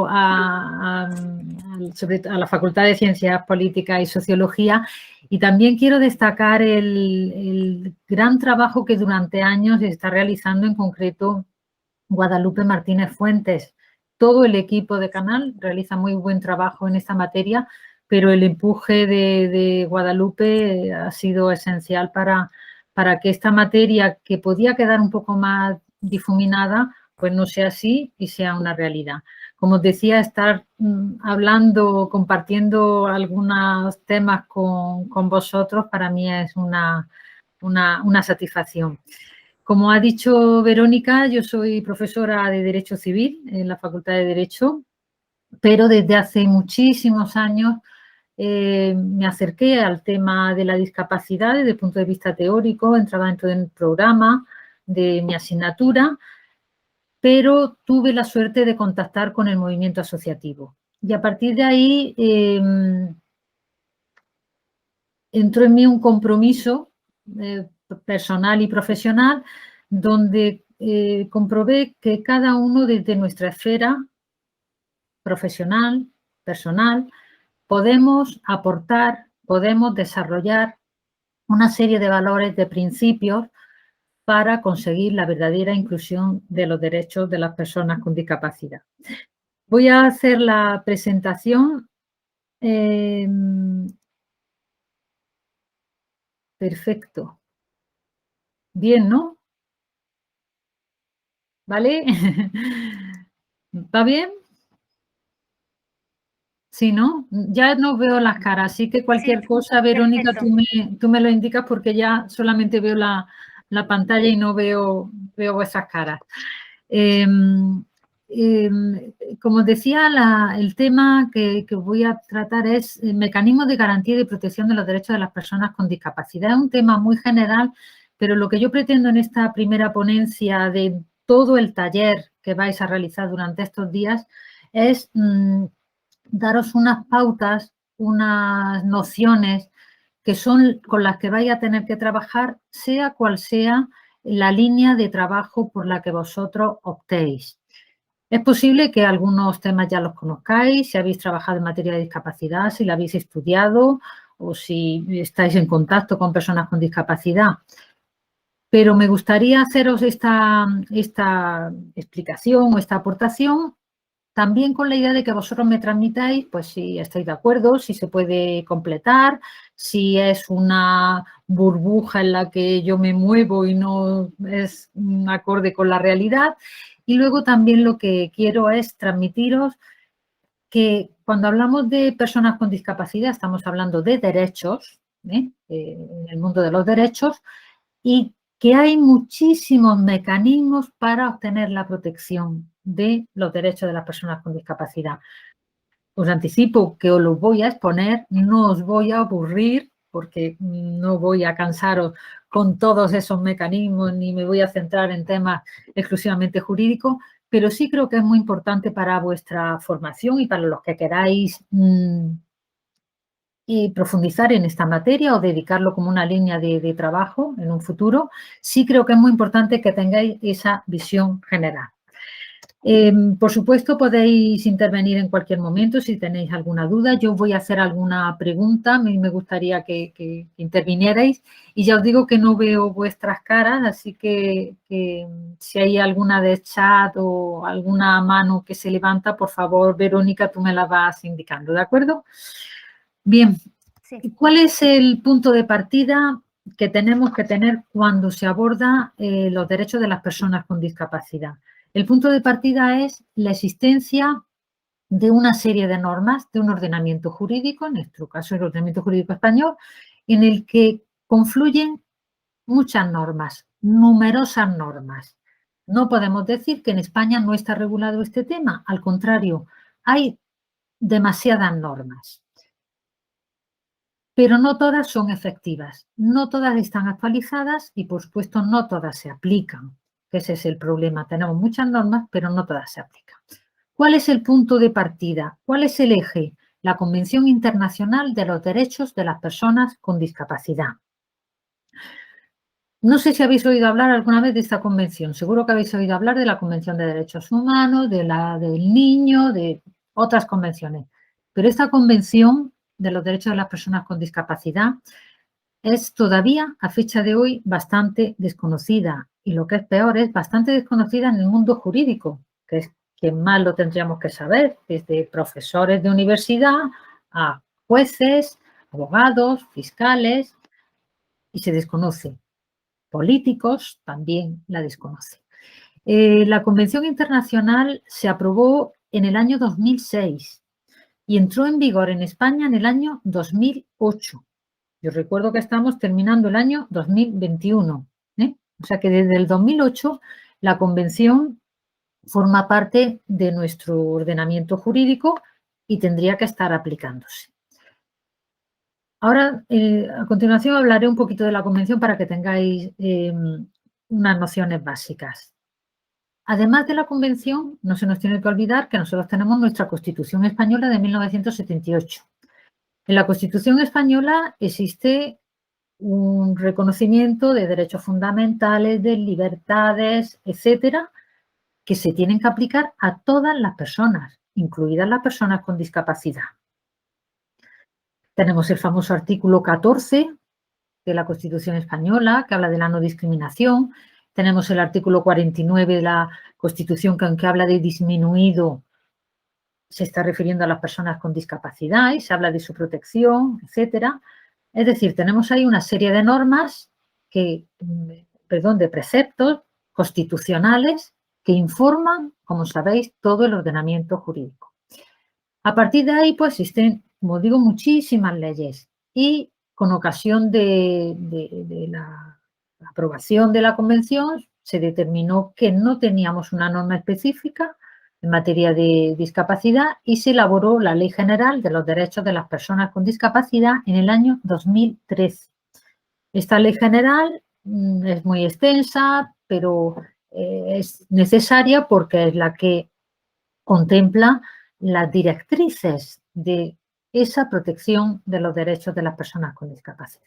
a la Facultad de Ciencias Políticas y Sociología, y también quiero destacar el gran trabajo que durante años está realizando en concreto Guadalupe Martínez Fuentes. Todo el equipo de Canal realiza muy buen trabajo en esta materia, pero el empuje de Guadalupe ha sido esencial para que esta materia, que podía quedar un poco más difuminada, pues no sea así y sea una realidad. Como os decía, estar hablando, compartiendo algunos temas con vosotros, para mí es una satisfacción. Como ha dicho Verónica, yo soy profesora de Derecho Civil en la Facultad de Derecho, pero desde hace muchísimos años me acerqué al tema de la discapacidad desde el punto de vista teórico, entraba dentro del programa de mi asignatura, pero tuve la suerte de contactar con el movimiento asociativo. Y a partir de ahí entró en mí un compromiso personal y profesional donde comprobé que cada uno desde nuestra esfera profesional, personal, podemos aportar, podemos desarrollar una serie de valores, de principios para conseguir la verdadera inclusión de los derechos de las personas con discapacidad. Voy a hacer la presentación. Perfecto. Bien, ¿no? ¿Vale? ¿Va bien? Sí, ¿no? Ya no veo las caras, así que cualquier cosa, Verónica, tú me lo indicas porque ya solamente veo la pantalla y no veo vuestras caras. Como decía, el tema que voy a tratar es mecanismos de garantía y de protección de los derechos de las personas con discapacidad. Es un tema muy general, pero lo que yo pretendo en esta primera ponencia de todo el taller que vais a realizar durante estos días es daros unas pautas, unas nociones que son con las que vais a tener que trabajar, sea cual sea la línea de trabajo por la que vosotros optéis. Es posible que algunos temas ya los conozcáis, si habéis trabajado en materia de discapacidad, si la habéis estudiado o si estáis en contacto con personas con discapacidad. Pero me gustaría haceros esta explicación o esta aportación también con la idea de que vosotros me transmitáis, pues si estáis de acuerdo, si se puede completar, si es una burbuja en la que yo me muevo y no es acorde con la realidad. Y luego también lo que quiero es transmitiros que cuando hablamos de personas con discapacidad estamos hablando de derechos, en el mundo de los derechos, y que hay muchísimos mecanismos para obtener la protección de los derechos de las personas con discapacidad. Os anticipo que os los voy a exponer, no os voy a aburrir porque no voy a cansaros con todos esos mecanismos ni me voy a centrar en temas exclusivamente jurídicos, pero sí creo que es muy importante para vuestra formación y para los que queráis y profundizar en esta materia o dedicarlo como una línea de trabajo en un futuro, sí creo que es muy importante que tengáis esa visión general. Por supuesto, podéis intervenir en cualquier momento si tenéis alguna duda. Yo voy a hacer alguna pregunta, me gustaría que intervinierais. Y ya os digo que no veo vuestras caras, así que si hay alguna de chat o alguna mano que se levanta, por favor, Verónica, tú me la vas indicando, ¿de acuerdo? Bien, sí. ¿Cuál es el punto de partida que tenemos que tener cuando se aborda los derechos de las personas con discapacidad? El punto de partida es la existencia de una serie de normas, de un ordenamiento jurídico, en nuestro caso el ordenamiento jurídico español, en el que confluyen muchas normas, numerosas normas. No podemos decir que en España no está regulado este tema, al contrario, hay demasiadas normas. Pero no todas son efectivas, no todas están actualizadas y, por supuesto, no todas se aplican. Ese es el problema. Tenemos muchas normas, pero no todas se aplican. ¿Cuál es el punto de partida? ¿Cuál es el eje? La Convención Internacional de los Derechos de las Personas con Discapacidad. No sé si habéis oído hablar alguna vez de esta convención. Seguro que habéis oído hablar de la Convención de Derechos Humanos, de la del Niño, de otras convenciones. Pero esta Convención de los Derechos de las Personas con Discapacidad es todavía, a fecha de hoy, bastante desconocida. Y lo que es peor, es bastante desconocida en el mundo jurídico, que es quien más lo tendríamos que saber, desde profesores de universidad a jueces, abogados, fiscales, y se desconoce. Políticos también la desconocen. La Convención Internacional se aprobó en el año 2006 y entró en vigor en España en el año 2008. Yo recuerdo que estamos terminando el año 2021. O sea que desde el 2008 la Convención forma parte de nuestro ordenamiento jurídico y tendría que estar aplicándose. Ahora, a continuación, hablaré un poquito de la Convención para que tengáis unas nociones básicas. Además de la Convención, no se nos tiene que olvidar que nosotros tenemos nuestra Constitución Española de 1978. En la Constitución Española existe un reconocimiento de derechos fundamentales, de libertades, etcétera, que se tienen que aplicar a todas las personas, incluidas las personas con discapacidad. Tenemos el famoso artículo 14 de la Constitución Española, que habla de la no discriminación. Tenemos el artículo 49 de la Constitución, que aunque habla de disminuido, se está refiriendo a las personas con discapacidad y se habla de su protección, etcétera. Es decir, tenemos ahí una serie de normas de preceptos constitucionales que informan, como sabéis, todo el ordenamiento jurídico. A partir de ahí, pues existen, como digo, muchísimas leyes y con ocasión de la aprobación de la Convención se determinó que no teníamos una norma específica en materia de discapacidad y se elaboró la Ley General de los Derechos de las Personas con Discapacidad en el año 2013. Esta Ley General es muy extensa, pero es necesaria porque es la que contempla las directrices de esa protección de los derechos de las personas con discapacidad.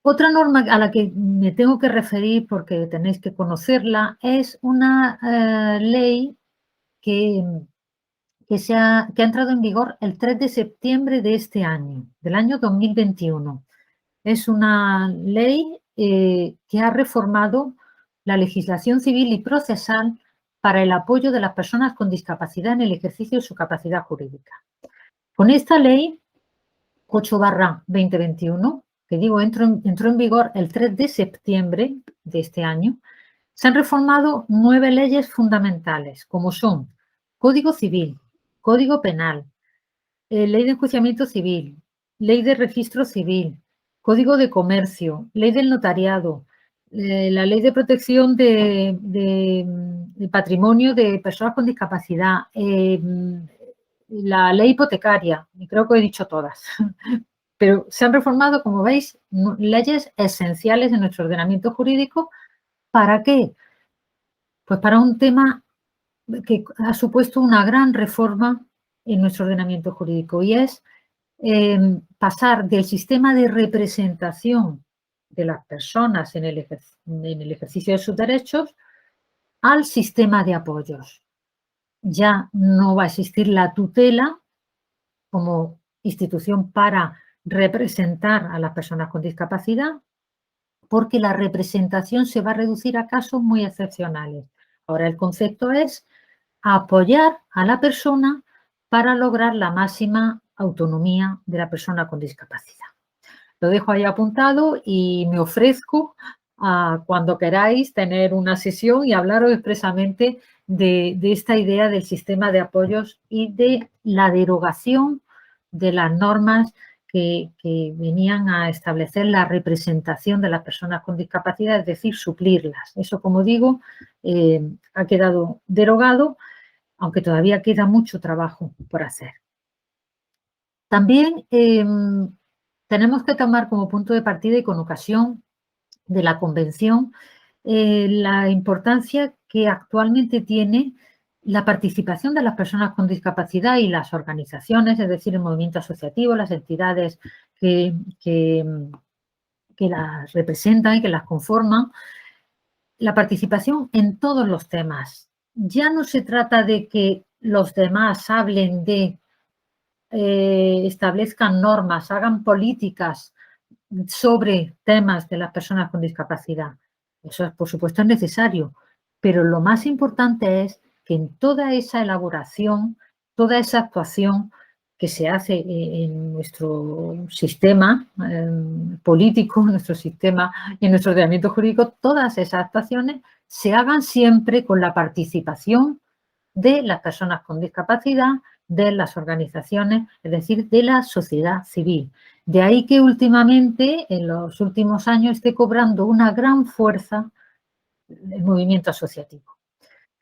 Otra norma a la que me tengo que referir porque tenéis que conocerla es una ley que ha entrado en vigor el 3 de septiembre de este año, del año 2021. Es una ley que ha reformado la legislación civil y procesal para el apoyo de las personas con discapacidad en el ejercicio de su capacidad jurídica. Con esta ley 8/2021, que digo, entró en vigor el 3 de septiembre de este año, se han reformado 9 leyes fundamentales, como son Código Civil, Código Penal, Ley de Enjuiciamiento Civil, Ley de Registro Civil, Código de Comercio, Ley del Notariado, la Ley de Protección de Patrimonio de Personas con Discapacidad, la Ley Hipotecaria, y creo que he dicho todas. Pero se han reformado, como veis, leyes esenciales en nuestro ordenamiento jurídico. ¿Para qué? Pues para un tema que ha supuesto una gran reforma en nuestro ordenamiento jurídico y es pasar del sistema de representación de las personas en el ejercicio de sus derechos al sistema de apoyos. Ya no va a existir la tutela como institución para representar a las personas con discapacidad, porque la representación se va a reducir a casos muy excepcionales. Ahora el concepto es apoyar a la persona para lograr la máxima autonomía de la persona con discapacidad. Lo dejo ahí apuntado y me ofrezco a cuando queráis tener una sesión y hablaros expresamente de esta idea del sistema de apoyos y de la derogación de las normas que venían a establecer la representación de las personas con discapacidad, es decir, suplirlas. Eso, como digo, ha quedado derogado, aunque todavía queda mucho trabajo por hacer. También tenemos que tomar como punto de partida y con ocasión de la Convención la importancia que actualmente tiene la participación de las personas con discapacidad y las organizaciones, es decir, el movimiento asociativo, las entidades que que las representan y que las conforman, la participación en todos los temas. Ya no se trata de que los demás hablen de, establezcan normas, hagan políticas sobre temas de las personas con discapacidad. Eso, por supuesto, es necesario, pero lo más importante es que en toda esa elaboración, toda esa actuación que se hace en nuestro sistema político, en nuestro sistema y en nuestro ordenamiento jurídico, todas esas actuaciones se hagan siempre con la participación de las personas con discapacidad, de las organizaciones, es decir, de la sociedad civil. De ahí que últimamente, en los últimos años, esté cobrando una gran fuerza el movimiento asociativo.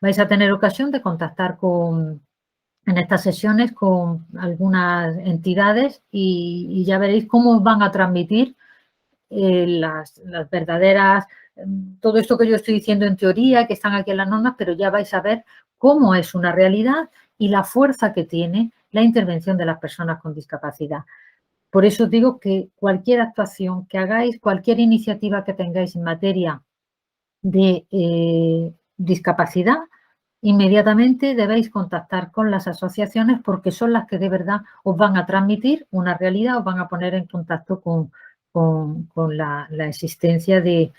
Vais a tener ocasión de contactar en estas sesiones con algunas entidades y ya veréis cómo van a transmitir las verdaderas, todo esto que yo estoy diciendo en teoría, que están aquí en las normas, pero ya vais a ver cómo es una realidad y la fuerza que tiene la intervención de las personas con discapacidad. Por eso digo que cualquier actuación que hagáis, cualquier iniciativa que tengáis en materia de discapacidad, inmediatamente debéis contactar con las asociaciones porque son las que de verdad os van a transmitir una realidad, os van a poner en contacto con la existencia de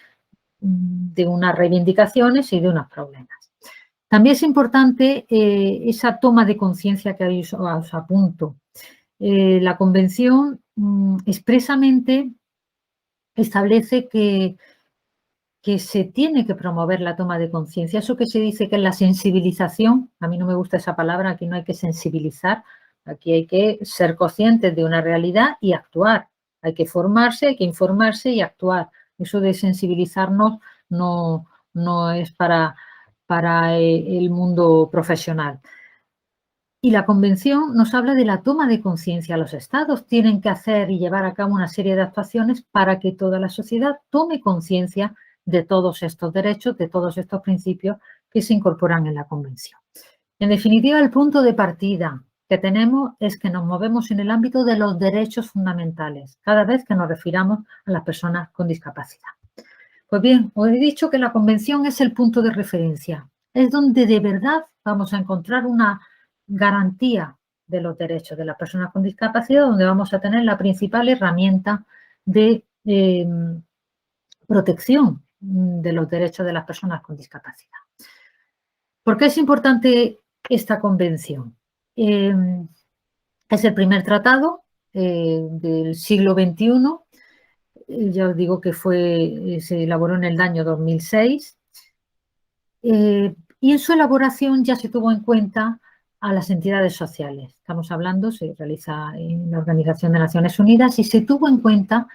unas reivindicaciones y de unos problemas. También es importante esa toma de conciencia que os apunto. La Convención expresamente establece que se tiene que promover la toma de conciencia. Eso que se dice que es la sensibilización, a mí no me gusta esa palabra, aquí no hay que sensibilizar, aquí hay que ser conscientes de una realidad y actuar. Hay que formarse, hay que informarse y actuar. Eso de sensibilizarnos no es para el mundo profesional. Y la Convención nos habla de la toma de conciencia. Los Estados tienen que hacer y llevar a cabo una serie de actuaciones para que toda la sociedad tome conciencia de todos estos derechos, de todos estos principios que se incorporan en la Convención. En definitiva, el punto de partida que tenemos es que nos movemos en el ámbito de los derechos fundamentales, cada vez que nos refiramos a las personas con discapacidad. Pues bien, os he dicho que la Convención es el punto de referencia, es donde de verdad vamos a encontrar una garantía de los derechos de las personas con discapacidad, donde vamos a tener la principal herramienta de protección de los derechos de las personas con discapacidad. ¿Por qué es importante esta convención? Es el primer tratado del siglo XXI. Ya os digo que se elaboró en el año 2006. Y en su elaboración ya se tuvo en cuenta a las entidades sociales. Estamos hablando, se realiza en la Organización de Naciones Unidas y se tuvo en cuenta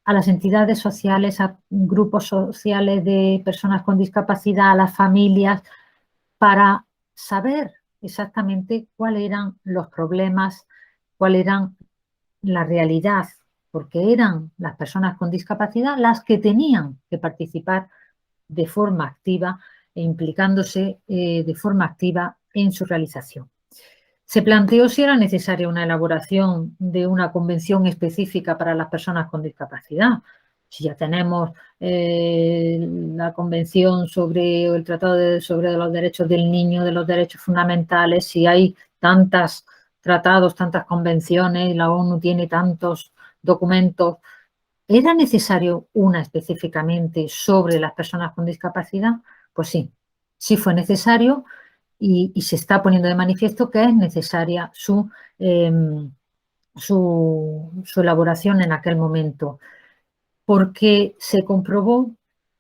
a las entidades sociales, a grupos sociales de personas con discapacidad, a las familias, para saber exactamente cuáles eran los problemas, cuál eran la realidad, porque eran las personas con discapacidad las que tenían que participar de forma activa e implicándose de forma activa en su realización. Se planteó si era necesaria una elaboración de una convención específica para las personas con discapacidad. Si ya tenemos la convención sobre el Tratado sobre los derechos del niño, de los derechos fundamentales, si hay tantos tratados, tantas convenciones, la ONU tiene tantos documentos, ¿era necesario una específicamente sobre las personas con discapacidad? Pues sí, sí fue necesario y se está poniendo de manifiesto que es necesaria su elaboración en aquel momento, porque se comprobó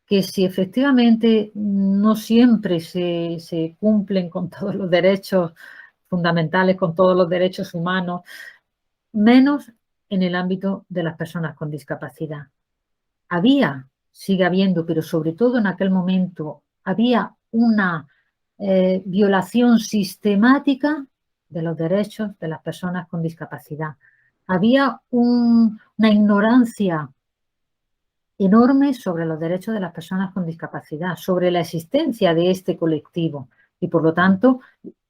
que si efectivamente no siempre se cumplen con todos los derechos fundamentales, con todos los derechos humanos, menos en el ámbito de las personas con discapacidad. Sigue habiendo, pero sobre todo en aquel momento, había una violación sistemática de los derechos de las personas con discapacidad. Había una ignorancia enorme sobre los derechos de las personas con discapacidad, sobre la existencia de este colectivo y, por lo tanto,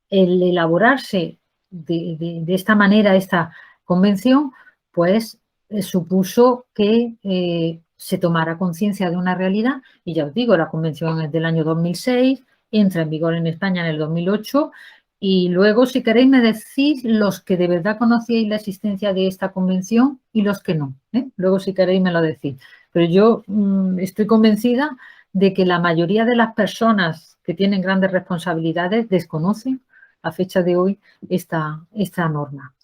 el elaborarse de esta manera esta convención, pues supuso que se tomara conciencia de una realidad. Y ya os digo, la convención es del año 2006, entra en vigor en España en el 2008 y luego, si queréis, me decís los que de verdad conocíais la existencia de esta convención y los que no, ¿eh? Luego, si queréis, me lo decís. Pero yo estoy convencida de que la mayoría de las personas que tienen grandes responsabilidades desconocen a fecha de hoy esta norma.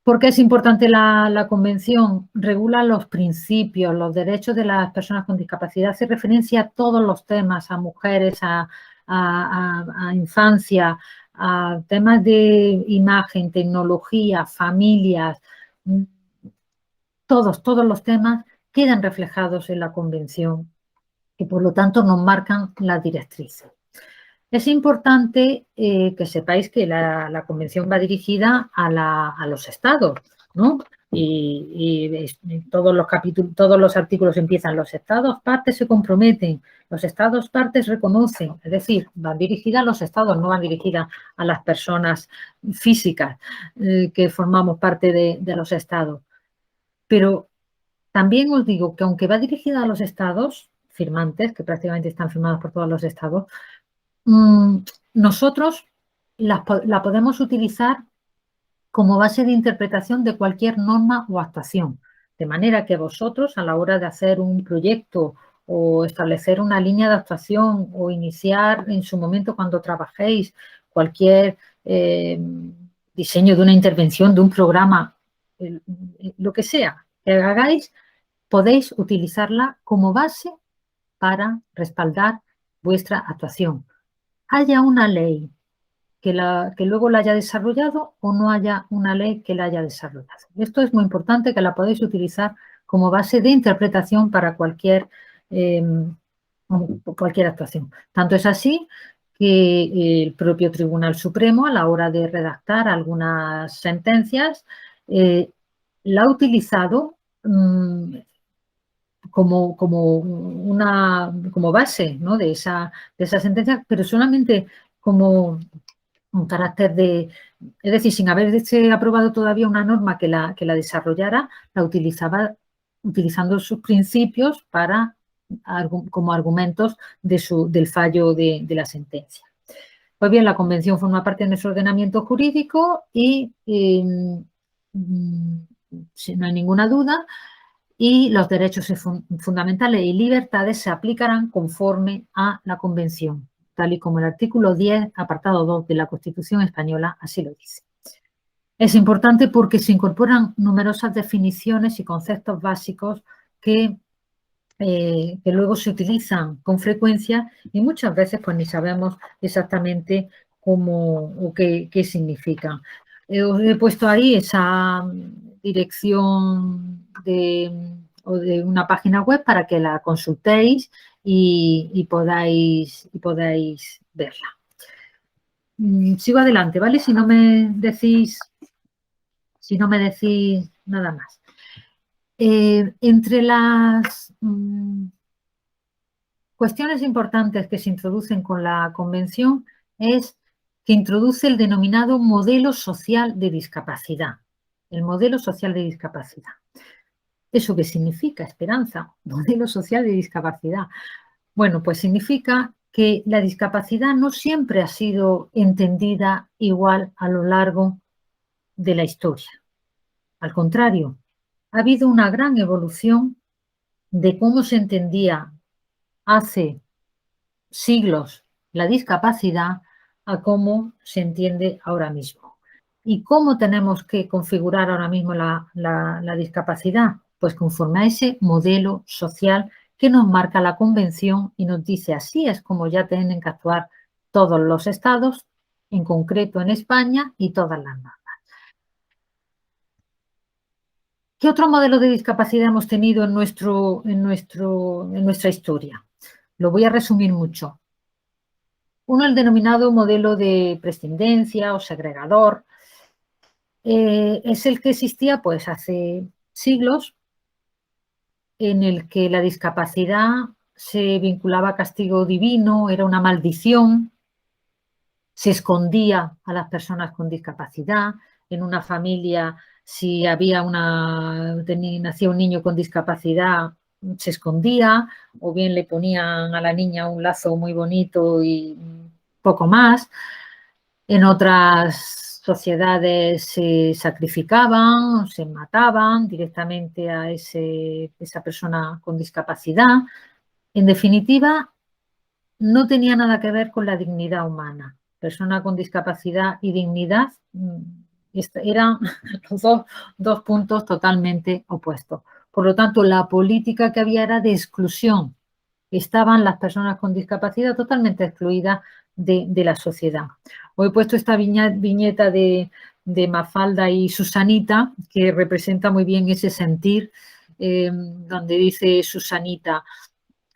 ¿Por qué es importante la convención? Regula los principios, los derechos de las personas con discapacidad, hace referencia a todos los temas, a mujeres, a infancia, a temas de imagen, tecnología, familias, todos los temas quedan reflejados en la convención y por lo tanto nos marcan las directrices. Es importante que sepáis que la convención va dirigida a los estados, ¿no? Y todos los capítulos, todos los artículos empiezan: los estados partes se comprometen, los estados partes reconocen. Es decir, van dirigidas a los estados, no van dirigidas a las personas físicas que formamos parte de los estados. Pero también os digo que aunque va dirigida a los estados firmantes, que prácticamente están firmados por todos los estados, nosotros la podemos utilizar como base de interpretación de cualquier norma o actuación. De manera que vosotros, a la hora de hacer un proyecto o establecer una línea de actuación o iniciar en su momento cuando trabajéis cualquier diseño de una intervención, de un programa, lo que sea que hagáis, podéis utilizarla como base para respaldar vuestra actuación. Haya una ley que luego la haya desarrollado o no haya una ley que la haya desarrollado. Esto es muy importante, que la podéis utilizar como base de interpretación para cualquier actuación. Tanto es así que el propio Tribunal Supremo, a la hora de redactar algunas sentencias, la ha utilizado como base, ¿no?, de esa sentencia, pero solamente como un carácter es decir, sin haberse aprobado todavía una norma que la desarrollara, la utilizaba utilizando sus principios como argumentos del fallo de la sentencia. Pues bien, la convención forma parte de nuestro ordenamiento jurídico y no hay ninguna duda, y los derechos fundamentales y libertades se aplicarán conforme a la convención, tal y como el artículo 10, apartado 2 de la Constitución española así lo dice. Es importante porque se incorporan numerosas definiciones y conceptos básicos que luego se utilizan con frecuencia y muchas veces pues ni sabemos exactamente cómo o qué significan. Os he puesto ahí esa dirección de una página web para que la consultéis y podáis verla. Sigo adelante, ¿vale? Si no me decís nada más. Entre las cuestiones importantes que se introducen con la convención es que introduce el denominado modelo social de discapacidad. El modelo social de discapacidad. ¿Eso qué significa, Esperanza? Modelo social de discapacidad. Bueno, pues significa que la discapacidad no siempre ha sido entendida igual a lo largo de la historia. Al contrario, ha habido una gran evolución de cómo se entendía hace siglos la discapacidad a cómo se entiende ahora mismo. ¿Y cómo tenemos que configurar ahora mismo la discapacidad? Pues conforme a ese modelo social que nos marca la Convención y nos dice: así es como ya tienen que actuar todos los estados, en concreto en España, y todas las normas. ¿Qué otro modelo de discapacidad hemos tenido en nuestra historia? Lo voy a resumir mucho. Uno, el denominado modelo de prescindencia o segregador, es el que existía pues hace siglos, en el que la discapacidad se vinculaba a castigo divino, era una maldición, se escondía a las personas con discapacidad. En una familia, si nacía un niño con discapacidad, se escondía o bien le ponían a la niña un lazo muy bonito y poco más. En otras sociedades se sacrificaban, se mataban directamente a esa persona con discapacidad. En definitiva, no tenía nada que ver con la dignidad humana. Persona con discapacidad y dignidad eran los dos puntos totalmente opuestos. Por lo tanto, la política que había era de exclusión. Estaban las personas con discapacidad totalmente excluidas de la sociedad. Hoy he puesto esta viñeta de Mafalda y Susanita, que representa muy bien ese sentir, donde dice Susanita: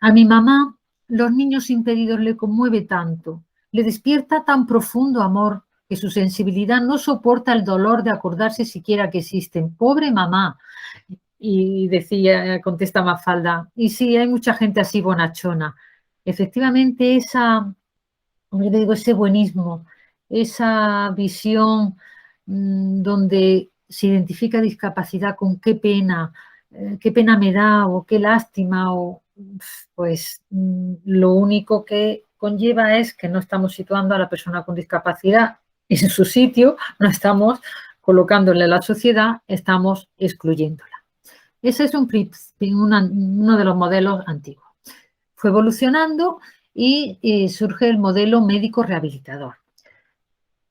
a mi mamá los niños impedidos le conmueve tanto, le despierta tan profundo amor que su sensibilidad no soporta el dolor de acordarse siquiera que existen. Pobre mamá. Y decía, contesta Mafalda, y sí, hay mucha gente así bonachona. Efectivamente, yo digo, ese buenismo, esa visión donde se identifica discapacidad con qué pena me da o qué lástima, pues lo único que conlleva es que no estamos situando a la persona con discapacidad en su sitio, no estamos colocándola en la sociedad, estamos excluyéndola. Ese es uno de los modelos antiguos. Fue evolucionando y surge el modelo médico rehabilitador.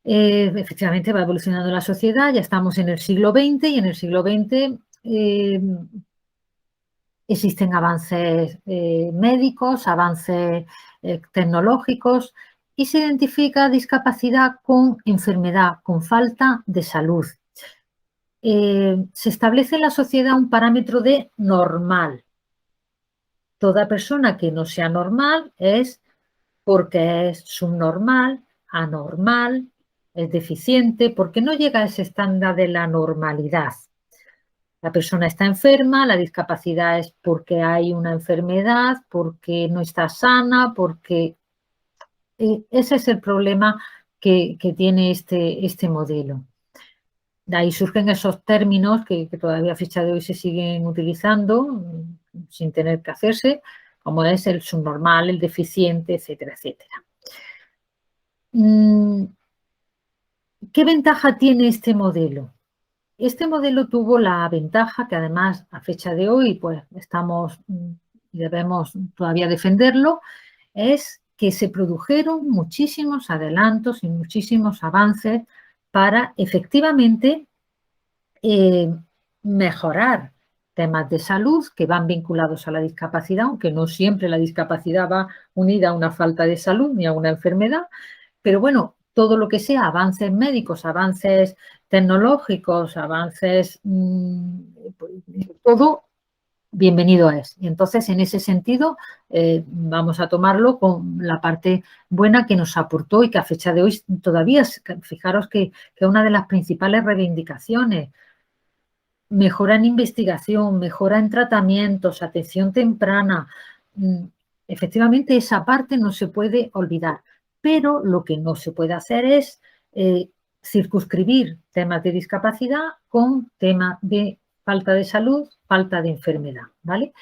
Efectivamente va evolucionando la sociedad, ya estamos en el siglo XX y en el siglo XX existen avances médicos, avances tecnológicos y se identifica discapacidad con enfermedad, con falta de salud. Se establece en la sociedad un parámetro de normal. Toda persona que no sea normal es porque es subnormal, anormal, es deficiente, porque no llega a ese estándar de la normalidad. La persona está enferma, la discapacidad es porque hay una enfermedad, porque no está sana, porque ese es el problema que tiene este modelo. De ahí surgen esos términos que todavía a fecha de hoy se siguen utilizando sin tener que hacerse, como es el subnormal, el deficiente, etcétera, etcétera. ¿Qué ventaja tiene este modelo? Este modelo tuvo la ventaja que además a fecha de hoy pues estamos y debemos todavía defenderlo, es que se produjeron muchísimos adelantos y muchísimos avances para efectivamente mejorar temas de salud que van vinculados a la discapacidad, aunque no siempre la discapacidad va unida a una falta de salud ni a una enfermedad, pero bueno, todo lo que sea avances médicos, avances tecnológicos, avances, todo bienvenido es. Y entonces, en ese sentido, vamos a tomarlo con la parte buena que nos aportó y que a fecha de hoy todavía, fijaros que una de las principales reivindicaciones, mejora en investigación, mejora en tratamientos, atención temprana. Efectivamente, esa parte no se puede olvidar, pero lo que no se puede hacer es circunscribir temas de discapacidad con temas de falta de salud, falta de enfermedad, ¿vale?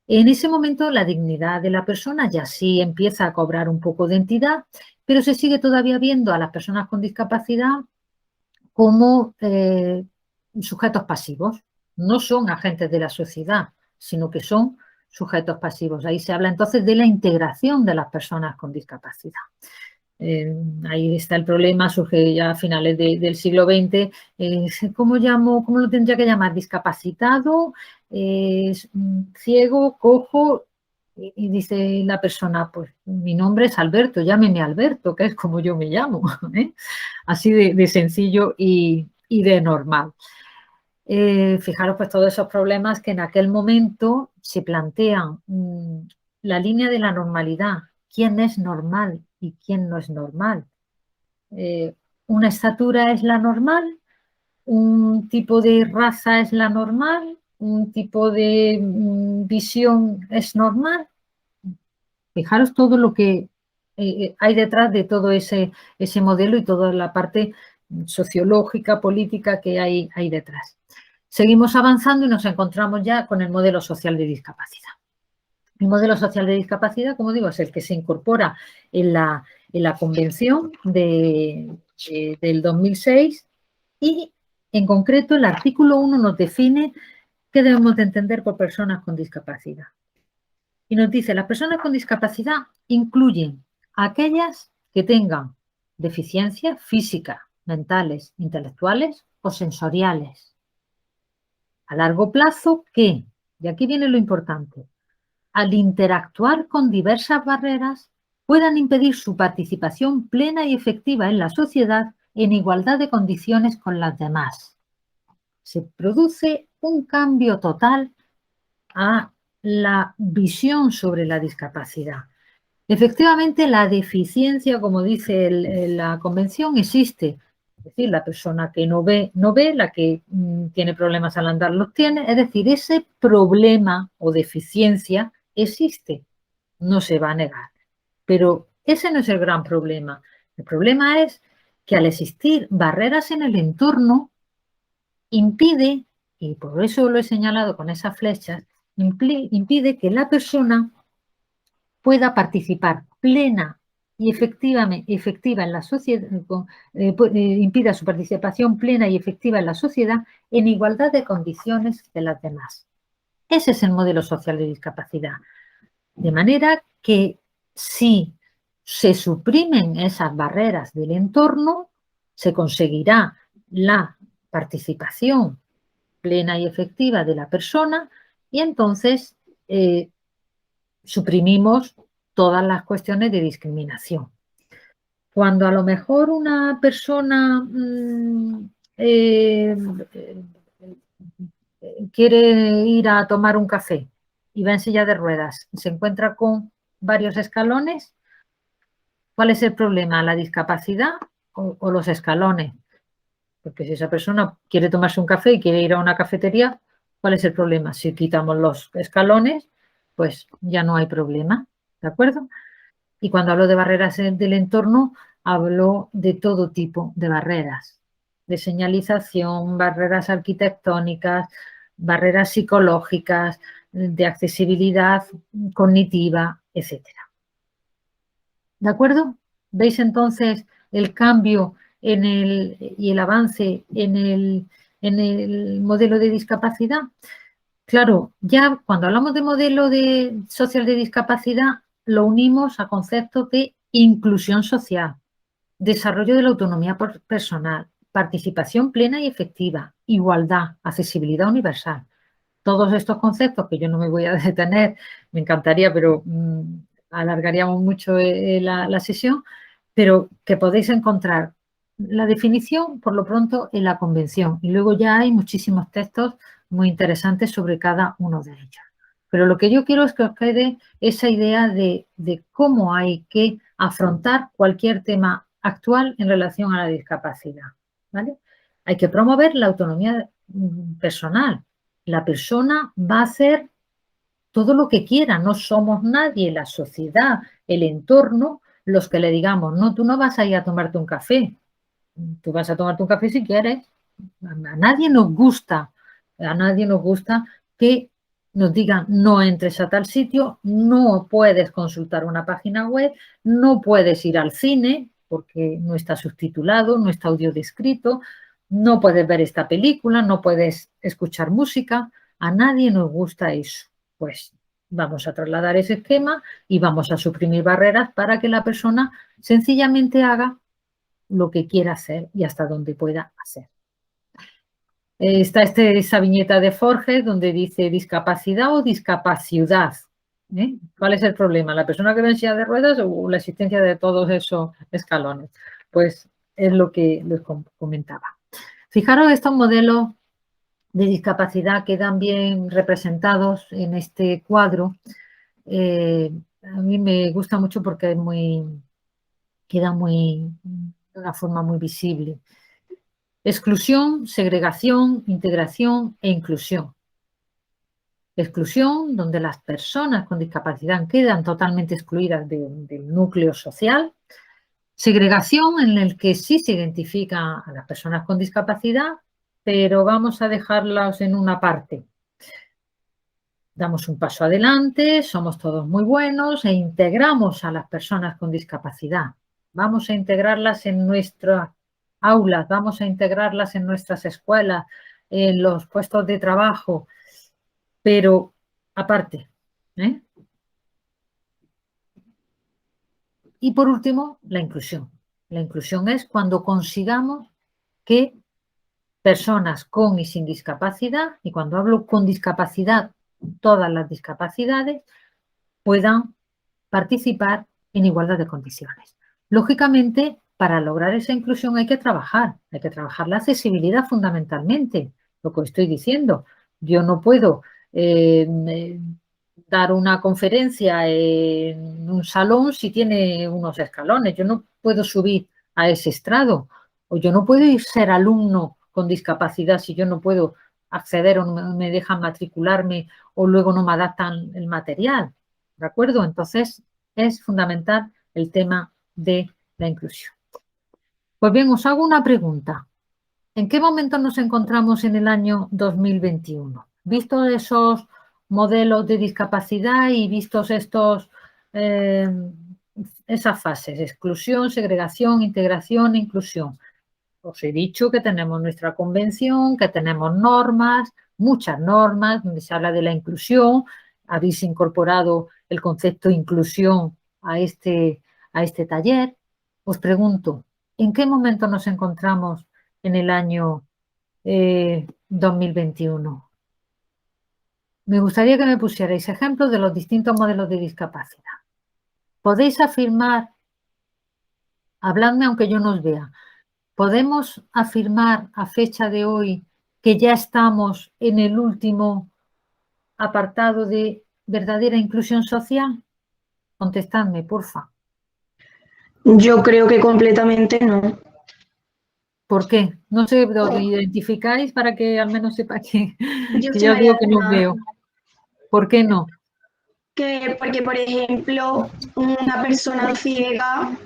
En ese momento la dignidad de la persona ya sí empieza a cobrar un poco de entidad, pero se sigue todavía viendo a las personas con discapacidad como sujetos pasivos. No son agentes de la sociedad, sino que son sujetos pasivos. Ahí se habla entonces de la integración de las personas con discapacidad. Ahí está el problema, surge ya a finales del siglo XX. ¿Cómo lo tendría que llamar? ¿Discapacitado? ¿Ciego? ¿Cojo? Y dice la persona, pues mi nombre es Alberto, llámeme Alberto, que es como yo me llamo. Así de sencillo y de normal. Fijaros pues todos esos problemas que en aquel momento se plantean. La línea de la normalidad, quién es normal y quién no es normal. Una estatura es la normal, un tipo de raza es la normal, un tipo de visión es normal. Fijaros todo lo que hay detrás de todo ese modelo y toda la parte sociológica, política que hay detrás. Seguimos avanzando y nos encontramos ya con el modelo social de discapacidad. El modelo social de discapacidad, como digo, es el que se incorpora en la Convención del 2006 y, en concreto, el artículo 1 nos define qué debemos de entender por personas con discapacidad. Y nos dice, las personas con discapacidad incluyen a aquellas que tengan deficiencias físicas, mentales, intelectuales o sensoriales. A largo plazo, que, y aquí viene lo importante, al interactuar con diversas barreras, puedan impedir su participación plena y efectiva en la sociedad en igualdad de condiciones con las demás. Se produce un cambio total a la visión sobre la discapacidad. Efectivamente, la deficiencia, como dice la Convención, existe. Es decir, la persona que no ve, la que tiene problemas al andar los tiene. Es decir, ese problema o deficiencia existe, no se va a negar. Pero ese no es el gran problema. El problema es que al existir barreras en el entorno, impide, y por eso lo he señalado con esas flechas, impide que la persona pueda participar plena y efectiva en la sociedad, impida su participación plena y efectiva en la sociedad en igualdad de condiciones que las demás. Ese es el modelo social de discapacidad. De manera que si se suprimen esas barreras del entorno, se conseguirá la participación plena y efectiva de la persona y entonces suprimimos todas las cuestiones de discriminación. Cuando a lo mejor una persona quiere ir a tomar un café y va en silla de ruedas y se encuentra con varios escalones, ¿cuál es el problema? ¿La discapacidad o los escalones? Porque si esa persona quiere tomarse un café y quiere ir a una cafetería, ¿cuál es el problema? Si quitamos los escalones, pues ya no hay problema, ¿de acuerdo? Y cuando hablo de barreras del entorno, hablo de todo tipo de barreras, de señalización, barreras arquitectónicas, barreras psicológicas, de accesibilidad cognitiva, etcétera. ¿De acuerdo? ¿Veis entonces el cambio y el avance en el modelo de discapacidad? Claro, ya cuando hablamos de modelo social de discapacidad, lo unimos a conceptos de inclusión social, desarrollo de la autonomía personal, participación plena y efectiva, igualdad, accesibilidad universal. Todos estos conceptos que yo no me voy a detener, me encantaría, pero alargaríamos mucho la sesión, pero que podéis encontrar la definición, por lo pronto, en la Convención. Y luego ya hay muchísimos textos muy interesantes sobre cada uno de ellos. Pero lo que yo quiero es que os quede esa idea de cómo hay que afrontar cualquier tema actual en relación a la discapacidad, ¿vale? Hay que promover la autonomía personal. La persona va a hacer todo lo que quiera, no somos nadie, la sociedad, el entorno, los que le digamos, no, tú no vas a ir a tomarte un café, tú vas a tomarte un café si quieres. A nadie nos gusta que nos digan no entres a tal sitio, no puedes consultar una página web, no puedes ir al cine porque no está subtitulado, no está audio descrito, no puedes ver esta película, no puedes escuchar música. A nadie nos gusta eso. Pues vamos a trasladar ese esquema y vamos a suprimir barreras para que la persona sencillamente haga lo que quiera hacer y hasta donde pueda hacer. Está esa viñeta de Forges donde dice discapacidad o discapacidad. ¿Cuál es el problema? ¿La persona que va en silla de ruedas o la existencia de todos esos escalones? Pues es lo que les comentaba. Fijaros, estos modelos de discapacidad quedan bien representados en este cuadro. A mí me gusta mucho porque queda de una forma muy visible. Exclusión, segregación, integración e inclusión. Exclusión, donde las personas con discapacidad quedan totalmente excluidas del núcleo social. Segregación, en el que sí se identifica a las personas con discapacidad, pero vamos a dejarlos en una parte. Damos un paso adelante, somos todos muy buenos e integramos a las personas con discapacidad. Vamos a integrarlas en nuestras aulas, vamos a integrarlas en nuestras escuelas, en los puestos de trabajo, pero aparte. Y por último, la inclusión. La inclusión es cuando consigamos que personas con y sin discapacidad, y cuando hablo con discapacidad, todas las discapacidades, puedan participar en igualdad de condiciones. Lógicamente, para lograr esa inclusión hay que trabajar la accesibilidad fundamentalmente, lo que estoy diciendo. Yo no puedo dar una conferencia en un salón si tiene unos escalones, yo no puedo subir a ese estrado, o yo no puedo ir ser alumno con discapacidad si yo no puedo acceder o no me dejan matricularme o luego no me adaptan el material. ¿De acuerdo? Entonces, es fundamental el tema de la inclusión. Pues bien, os hago una pregunta. ¿En qué momento nos encontramos en el año 2021? Vistos esos modelos de discapacidad y vistos esas fases, exclusión, segregación, integración e inclusión. Os he dicho que tenemos nuestra convención, que tenemos normas, muchas normas, donde se habla de la inclusión. Habéis incorporado el concepto de inclusión a este taller. Os pregunto, ¿en qué momento nos encontramos en el año 2021? Me gustaría que me pusierais ejemplos de los distintos modelos de discapacidad. ¿Podéis afirmar, habladme aunque yo no os vea, podemos afirmar a fecha de hoy que ya estamos en el último apartado de verdadera inclusión social? Contestadme, porfa. Yo creo que completamente no. ¿Por qué? No sé, ¿lo identificáis para que al menos sepa que Yo que soy ya os María digo del que no os Mar. veo? ¿Por qué no? Porque, por ejemplo, una persona ciega,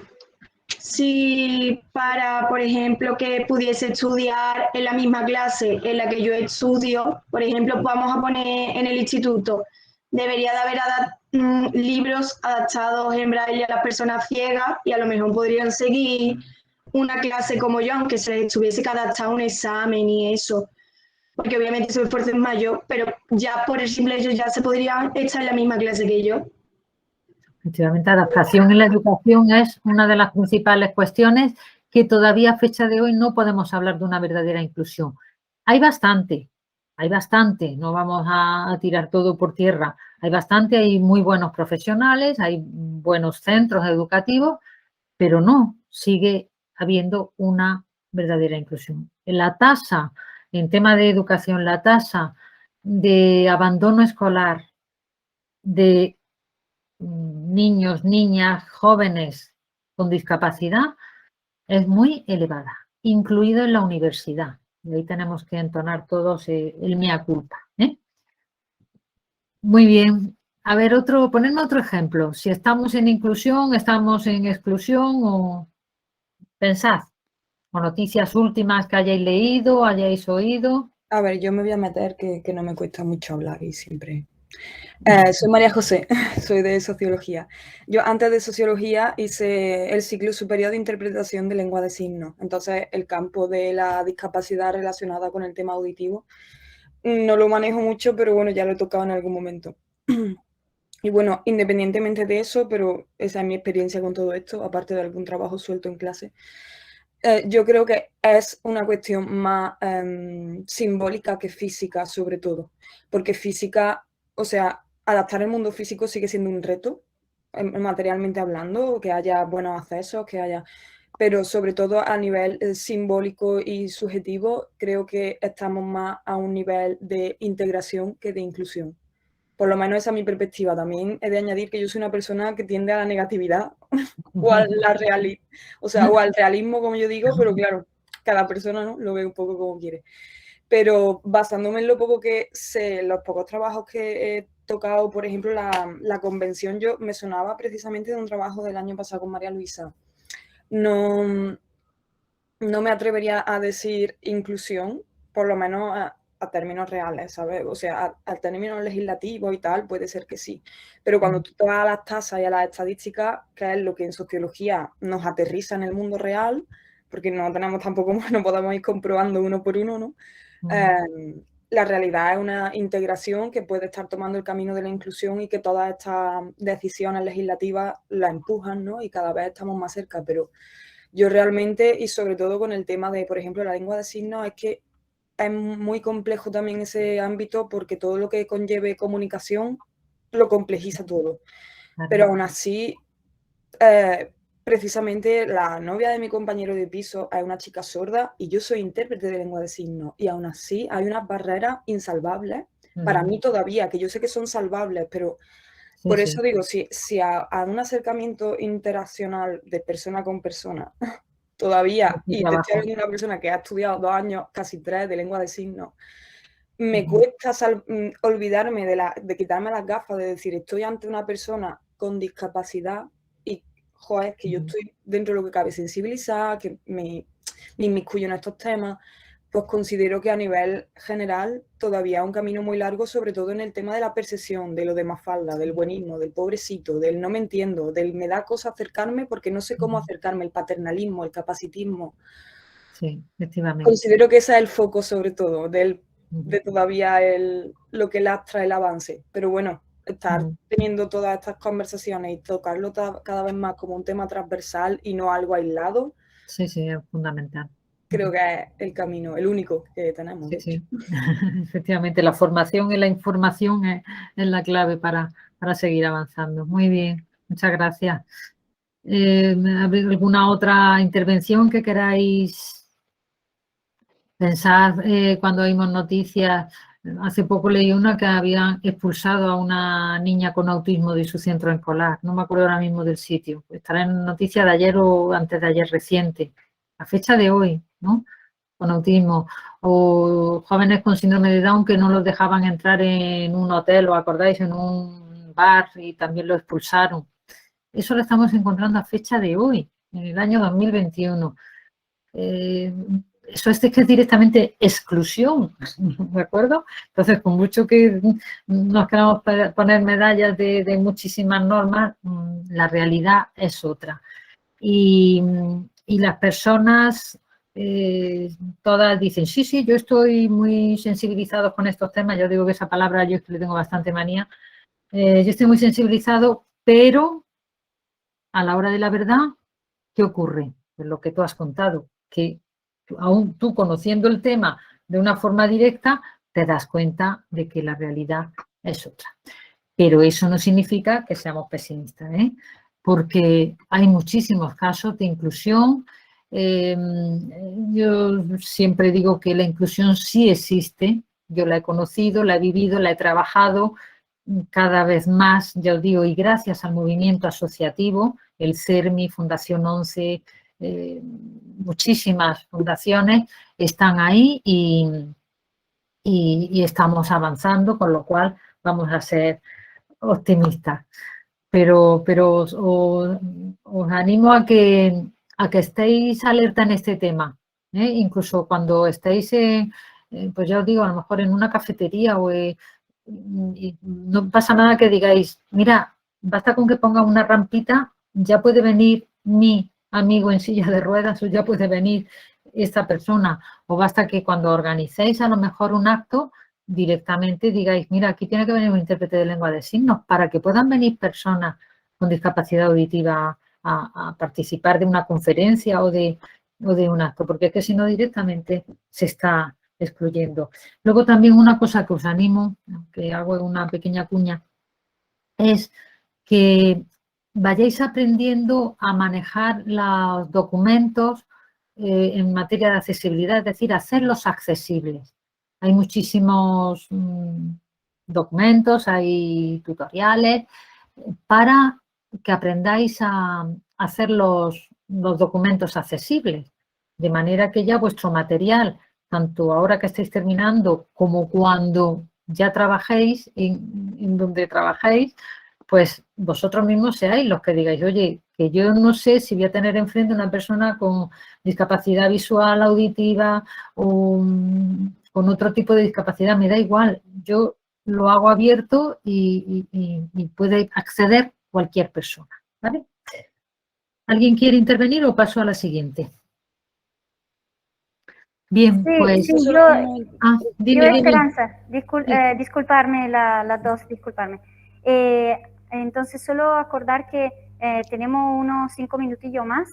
si para, por ejemplo, que pudiese estudiar en la misma clase en la que yo estudio, por ejemplo, vamos a poner en el instituto, debería de haber libros adaptados en braille a las personas ciegas y a lo mejor podrían seguir una clase como yo, aunque se les tuviese que adaptar a un examen y eso. Porque obviamente su esfuerzo es mayor, pero ya por el simple hecho ya se podría estar en la misma clase que yo. Efectivamente, adaptación en la educación es una de las principales cuestiones que todavía a fecha de hoy no podemos hablar de una verdadera inclusión. Hay bastante, no vamos a tirar todo por tierra, hay muy buenos profesionales, hay buenos centros educativos, pero no, sigue habiendo una verdadera inclusión. La tasa, en tema de educación, la tasa de abandono escolar de niños, niñas, jóvenes con discapacidad es muy elevada, incluido en la universidad. Y ahí tenemos que entonar todos el mea culpa. Muy bien. A ver, ponerme otro ejemplo. Si estamos en inclusión, estamos en exclusión o pensad. O noticias últimas que hayáis leído, hayáis oído. A ver, yo me voy a meter que no me cuesta mucho hablar y siempre... soy María José, soy de Sociología. Yo antes de Sociología hice el ciclo superior de Interpretación de Lengua de Signos. Entonces, el campo de la discapacidad relacionada con el tema auditivo no lo manejo mucho, pero bueno, ya lo he tocado en algún momento. Y bueno, independientemente de eso, pero esa es mi experiencia con todo esto, aparte de algún trabajo suelto en clase. Yo creo que es una cuestión más simbólica que física, sobre todo. Porque física, o sea, adaptar el mundo físico sigue siendo un reto, materialmente hablando, que haya buenos accesos, que haya... Pero sobre todo a nivel simbólico y subjetivo, creo que estamos más a un nivel de integración que de inclusión. Por lo menos esa es mi perspectiva. También he de añadir que yo soy una persona que tiende a la negatividad o al realismo, como yo digo, pero claro, cada persona, ¿no?, lo ve un poco como quiere. Pero basándome en lo poco que sé, los pocos trabajos que he tocado, por ejemplo, la convención, yo me sonaba precisamente de un trabajo del año pasado con María Luisa. No me atrevería a decir inclusión, por lo menos a términos reales, ¿sabes? O sea, a términos legislativos y tal, puede ser que sí. Pero cuando tú te vas a las tasas y a las estadísticas, que es lo que en sociología nos aterriza en el mundo real, porque no tenemos tampoco, no podemos ir comprobando uno por uno, ¿no? La realidad es una integración que puede estar tomando el camino de la inclusión y que todas estas decisiones legislativas la empujan, ¿no? Y cada vez estamos más cerca, pero yo realmente, y sobre todo con el tema de, por ejemplo, la lengua de signos, es que es muy complejo también ese ámbito porque todo lo que conlleve comunicación lo complejiza todo. Pero aún así, precisamente la novia de mi compañero de piso es una chica sorda y yo soy intérprete de lengua de signos y aún así hay unas barreras insalvables para mí todavía, que yo sé que son salvables, pero por eso digo, si a un acercamiento interaccional de persona con persona todavía, y te estoy hablando de una persona que ha estudiado 2 años, casi 3, de lengua de signos, me cuesta olvidarme de quitarme las gafas, de decir, estoy ante una persona con discapacidad y, joder, que yo estoy dentro de lo que cabe sensibilizada, que me inmiscuyo en estos temas, pues considero que a nivel general todavía es un camino muy largo, sobre todo en el tema de la percepción, de lo de Mafalda, del buenismo, del pobrecito, del no me entiendo, del me da cosa acercarme porque no sé cómo acercarme, el paternalismo, el capacitismo. Sí, efectivamente. Considero que ese es el foco sobre todo de todavía lo que lastra el avance. Pero bueno, estar teniendo todas estas conversaciones y tocarlo cada vez más como un tema transversal y no algo aislado. Sí, sí, es fundamental. Creo que es el camino, el único que tenemos. Sí, sí. Efectivamente, la formación y la información es la clave para seguir avanzando. Muy bien, muchas gracias. ¿Alguna otra intervención que queráis pensar cuando oímos noticias? Hace poco leí una que habían expulsado a una niña con autismo de su centro escolar. No me acuerdo ahora mismo del sitio. Estará en noticia de ayer o antes de ayer reciente. A fecha de hoy, ¿no? Con autismo. O jóvenes con síndrome de Down que no los dejaban entrar en un hotel, ¿os acordáis? En un bar y también lo expulsaron. Eso lo estamos encontrando a fecha de hoy, en el año 2021. Eso es que es directamente exclusión, ¿de acuerdo? Entonces, con mucho que nos queramos poner medallas de muchísimas normas, la realidad es otra. Y las personas, todas dicen, sí, sí, yo estoy muy sensibilizado con estos temas. Yo digo que esa palabra yo es que le tengo bastante manía. Yo estoy muy sensibilizado, pero a la hora de la verdad, ¿qué ocurre? Pues lo que tú has contado, que aún tú conociendo el tema de una forma directa, te das cuenta de que la realidad es otra. Pero eso no significa que seamos pesimistas, ¿eh? Porque hay muchísimos casos de inclusión. Yo siempre digo que la inclusión sí existe. Yo la he conocido, la he vivido, la he trabajado cada vez más, ya os digo, y gracias al movimiento asociativo, el CERMI, Fundación 11, muchísimas fundaciones están ahí y estamos avanzando, con lo cual vamos a ser optimistas. Pero os animo a que estéis alerta en este tema, ¿eh? Incluso cuando estéis, pues ya os digo, a lo mejor en una cafetería o y no pasa nada que digáis, mira, basta con que ponga una rampita, ya puede venir mi amigo en silla de ruedas o ya puede venir esta persona, o basta que cuando organicéis a lo mejor un acto, directamente digáis, mira, aquí tiene que venir un intérprete de lengua de signos para que puedan venir personas con discapacidad auditiva a participar de una conferencia o de un acto, porque es que si no directamente se está excluyendo. Luego también una cosa que os animo, que hago una pequeña cuña, es que vayáis aprendiendo a manejar los documentos en materia de accesibilidad, es decir, hacerlos accesibles. Hay muchísimos documentos, hay tutoriales para que aprendáis a hacer los documentos accesibles, de manera que ya vuestro material, tanto ahora que estáis terminando como cuando ya trabajéis en donde trabajéis, pues vosotros mismos seáis los que digáis, oye, que yo no sé si voy a tener enfrente una persona con discapacidad visual, auditiva o con otro tipo de discapacidad, me da igual. Yo lo hago abierto y puede acceder cualquier persona, ¿vale? ¿Alguien quiere intervenir o paso a la siguiente? Bien, Sí, pues... sí, dime, dime. Esperanza, Sí. disculparme las dos, disculparme. Entonces, solo acordar que tenemos unos 5 minutillos más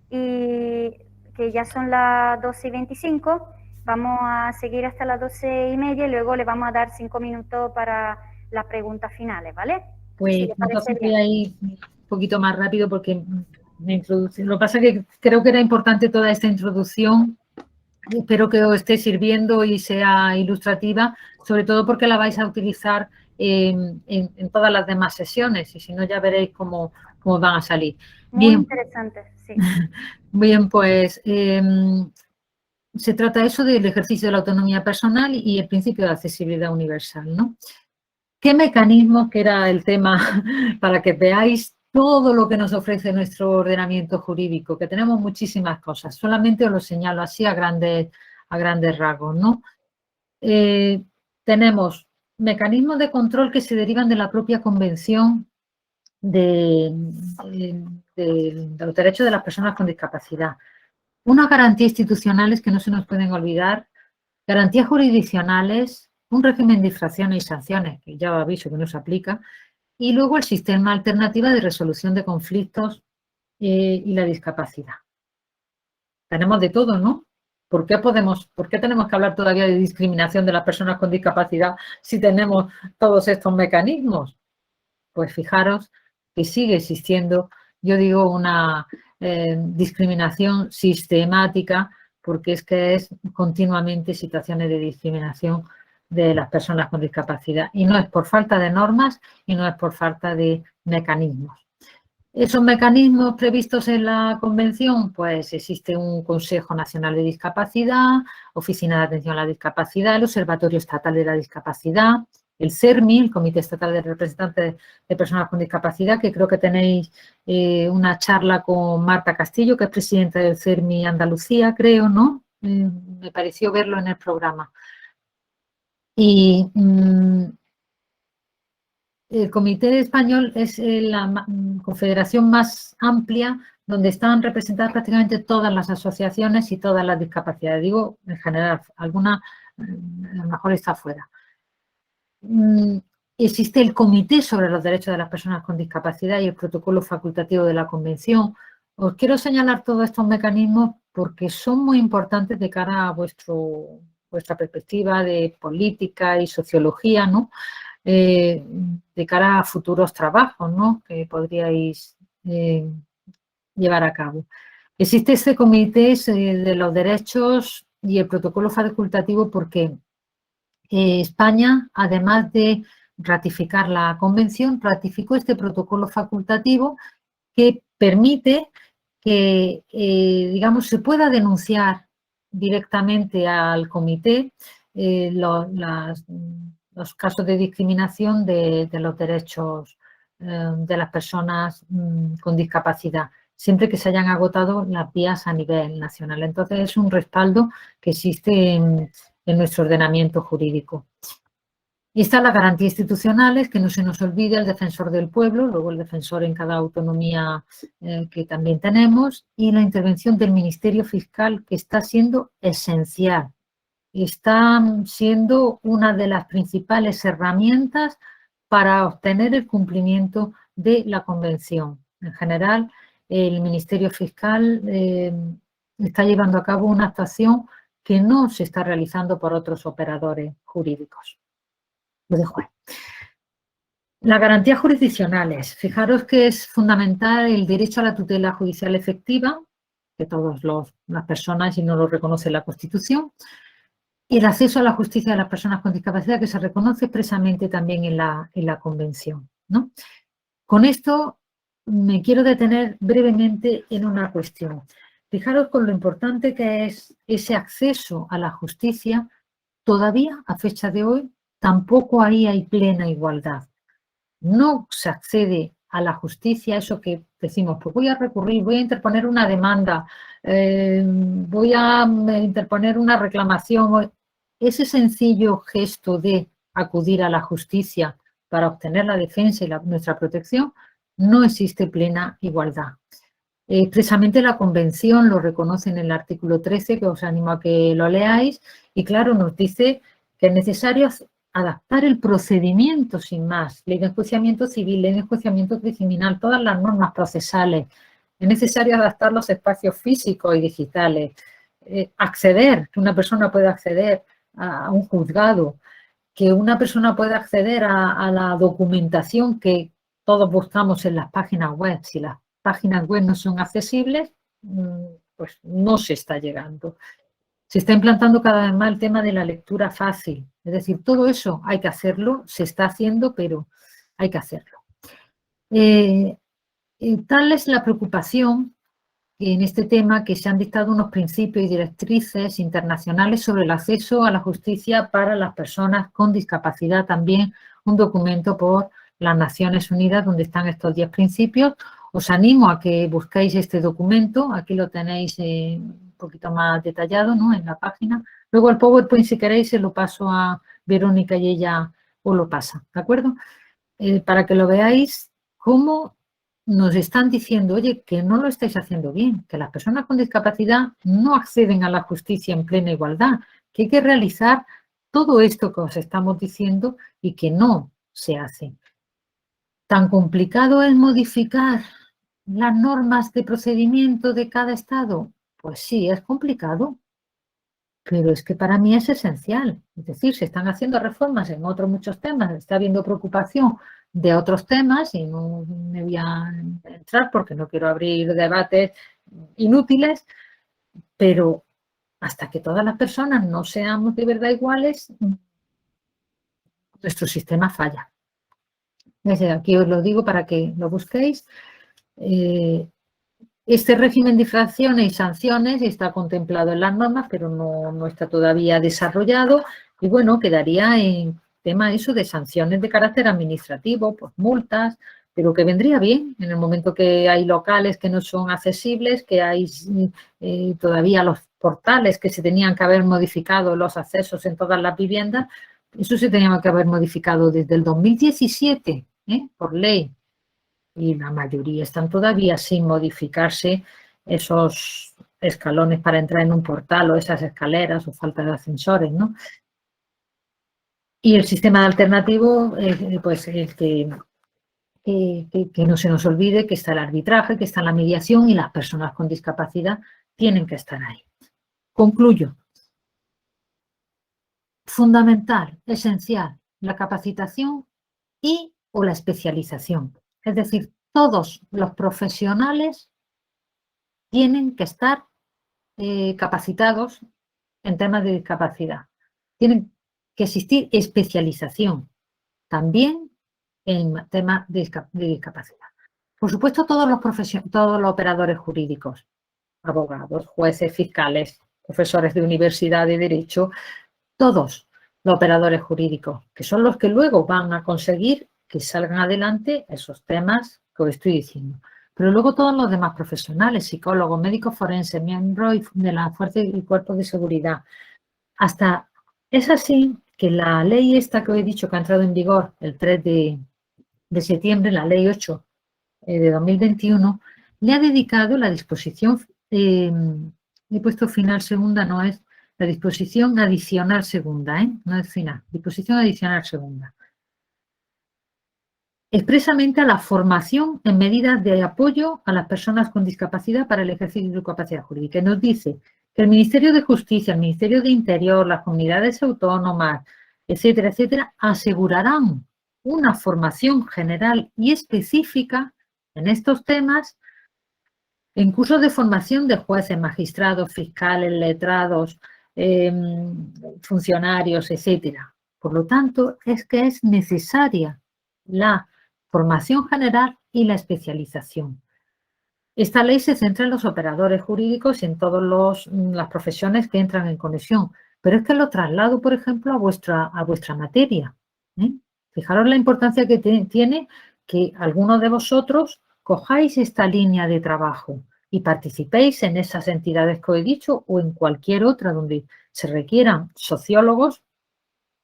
y que ya son las 12:25. Vamos a seguir hasta las 12:30 y luego le vamos a dar 5 minutos para las preguntas finales, ¿vale? Pues Si le parece entonces bien. voy a ir un poquito más rápido porque me introducí. Lo que pasa es que creo que era importante toda esta introducción. Espero que os esté sirviendo y sea ilustrativa, sobre todo porque la vais a utilizar en todas las demás sesiones y si no ya veréis cómo van a salir. Muy Bien, interesante, sí. bien, pues se trata eso del ejercicio de la autonomía personal y el principio de accesibilidad universal, ¿no? ¿Qué mecanismos, que era el tema, para que veáis todo lo que nos ofrece nuestro ordenamiento jurídico, que tenemos muchísimas cosas, solamente os lo señalo así a grandes rasgos, ¿no? Tenemos mecanismos de control que se derivan de la propia Convención de los derechos de las personas con discapacidad. Unas garantías institucionales que no se nos pueden olvidar, garantías jurisdiccionales, un régimen de infracciones y sanciones, que ya os aviso que no se aplica, y luego el sistema alternativo de resolución de conflictos y la discapacidad. Tenemos de todo, ¿no? ¿Por qué tenemos que hablar todavía de discriminación de las personas con discapacidad si tenemos todos estos mecanismos? Pues fijaros que sigue existiendo, yo digo, una discriminación sistemática, porque es que es continuamente situaciones de discriminación de las personas con discapacidad. Y no es por falta de normas y no es por falta de mecanismos. ¿Esos mecanismos previstos en la Convención? Pues existe un Consejo Nacional de Discapacidad, Oficina de Atención a la Discapacidad, el Observatorio Estatal de la Discapacidad, el CERMI, el Comité Estatal de Representantes de Personas con Discapacidad, que creo que tenéis una charla con Marta Castillo, que es presidenta del CERMI Andalucía, creo, ¿no? Me pareció verlo en el programa. Y el Comité Español es la confederación más amplia donde están representadas prácticamente todas las asociaciones y todas las discapacidades. Digo, en general, alguna a lo mejor está fuera. Existe el Comité sobre los Derechos de las Personas con Discapacidad y el protocolo facultativo de la Convención. Os quiero señalar todos estos mecanismos porque son muy importantes de cara a vuestra perspectiva de política y sociología, ¿no? De cara a futuros trabajos, ¿no? Que podríais llevar a cabo. Existe este comité de los derechos y el protocolo facultativo porque España, además de ratificar la convención, ratificó este protocolo facultativo que permite que, digamos, se pueda denunciar directamente al comité los casos de discriminación de los derechos de las personas con discapacidad, siempre que se hayan agotado las vías a nivel nacional. Entonces, es un respaldo que existe en nuestro ordenamiento jurídico. Y están las garantías institucionales, que no se nos olvide el defensor del pueblo, luego el defensor en cada autonomía que también tenemos, y la intervención del Ministerio Fiscal, que está siendo esencial. Está siendo una de las principales herramientas para obtener el cumplimiento de la Convención. En general, el Ministerio Fiscal está llevando a cabo una actuación que no se está realizando por otros operadores jurídicos. Lo dejo ahí. Las garantías jurisdiccionales. Fijaros que es fundamental el derecho a la tutela judicial efectiva, que todas las personas, y no lo reconoce la Constitución, y el acceso a la justicia de las personas con discapacidad, que se reconoce expresamente también en la Convención, ¿no? Con esto me quiero detener brevemente en una cuestión. Fijaros con lo importante que es ese acceso a la justicia. Todavía, a fecha de hoy, tampoco ahí hay plena igualdad. No se accede a la justicia, eso que decimos, pues voy a recurrir, voy a interponer una demanda, voy a interponer una reclamación. ese sencillo gesto de acudir a la justicia para obtener la defensa y nuestra protección, no existe plena igualdad. Expresamente la Convención lo reconoce en el artículo 13, que os animo a que lo leáis, y claro, nos dice que es necesario adaptar el procedimiento sin más, ley de enjuiciamiento civil, ley de enjuiciamiento criminal, todas las normas procesales. Es necesario adaptar los espacios físicos y digitales, acceder, que una persona pueda acceder a un juzgado, que una persona pueda acceder a la documentación que todos buscamos en las páginas web. Si las páginas web no son accesibles, pues no se está llegando. Se está implantando cada vez más el tema de la lectura fácil. Es decir, todo eso hay que hacerlo, se está haciendo, pero hay que hacerlo. Tal es la preocupación en este tema que se han dictado unos principios y directrices internacionales sobre el acceso a la justicia para las personas con discapacidad. También un documento por las Naciones Unidas donde están estos 10 principios. Os animo a que busquéis este documento. Aquí lo tenéis un poquito más detallado, ¿no?, en la página. Luego el PowerPoint, si queréis, se lo paso a Verónica y ella os lo pasa, ¿de acuerdo? Para que lo veáis cómo nos están diciendo, oye, que no lo estáis haciendo bien, que las personas con discapacidad no acceden a la justicia en plena igualdad, que hay que realizar todo esto que os estamos diciendo y que no se hace. ¿Tan complicado es modificar las normas de procedimiento de cada estado? Pues sí, es complicado, pero es que para mí es esencial. Es decir, se están haciendo reformas en otros muchos temas, está habiendo preocupación de otros temas y no me voy a entrar porque no quiero abrir debates inútiles, pero hasta que todas las personas no seamos de verdad iguales, nuestro sistema falla. Aquí os lo digo para que lo busquéis. Este régimen de infracciones y sanciones está contemplado en las normas, pero no está todavía desarrollado y bueno, quedaría en tema eso de sanciones de carácter administrativo, pues multas, pero que vendría bien en el momento que hay locales que no son accesibles, que hay todavía los portales que se tenían que haber modificado los accesos en todas las viviendas, eso se tenía que haber modificado desde el 2017, por ley. Y la mayoría están todavía sin modificarse esos escalones para entrar en un portal o esas escaleras o falta de ascensores, ¿no? Y el sistema alternativo, pues que no se nos olvide que está el arbitraje, que está la mediación y las personas con discapacidad tienen que estar ahí. Concluyo. Fundamental, esencial, la capacitación o la especialización. Es decir, todos los profesionales tienen que estar capacitados en temas de discapacidad. Tienen que existir especialización también en temas de discapacidad. Por supuesto, todos los operadores jurídicos, abogados, jueces, fiscales, profesores de universidad de derecho, todos los operadores jurídicos, que son los que luego van a conseguir que salgan adelante esos temas que os estoy diciendo. Pero luego todos los demás profesionales, psicólogos, médicos forenses, miembros de las fuerzas y cuerpos de seguridad. Hasta es así que la ley esta que os he dicho que ha entrado en vigor el 3 de septiembre, la ley 8 de 2021, le ha dedicado la disposición, he puesto final segunda, no es la disposición adicional segunda, no es final, disposición adicional segunda. Expresamente a la formación en medidas de apoyo a las personas con discapacidad para el ejercicio de su capacidad jurídica. Nos dice que el Ministerio de Justicia, el Ministerio de Interior, las comunidades autónomas, etcétera, etcétera, asegurarán una formación general y específica en estos temas en cursos de formación de jueces, magistrados, fiscales, letrados, funcionarios, etcétera. Por lo tanto, es que es necesaria la formación general y la especialización. Esta ley se centra en los operadores jurídicos y en todas las profesiones que entran en conexión, pero es que lo traslado, por ejemplo, a vuestra materia. Fijaros la importancia que tiene que algunos de vosotros cojáis esta línea de trabajo, y participéis en esas entidades que os he dicho o en cualquier otra donde se requieran sociólogos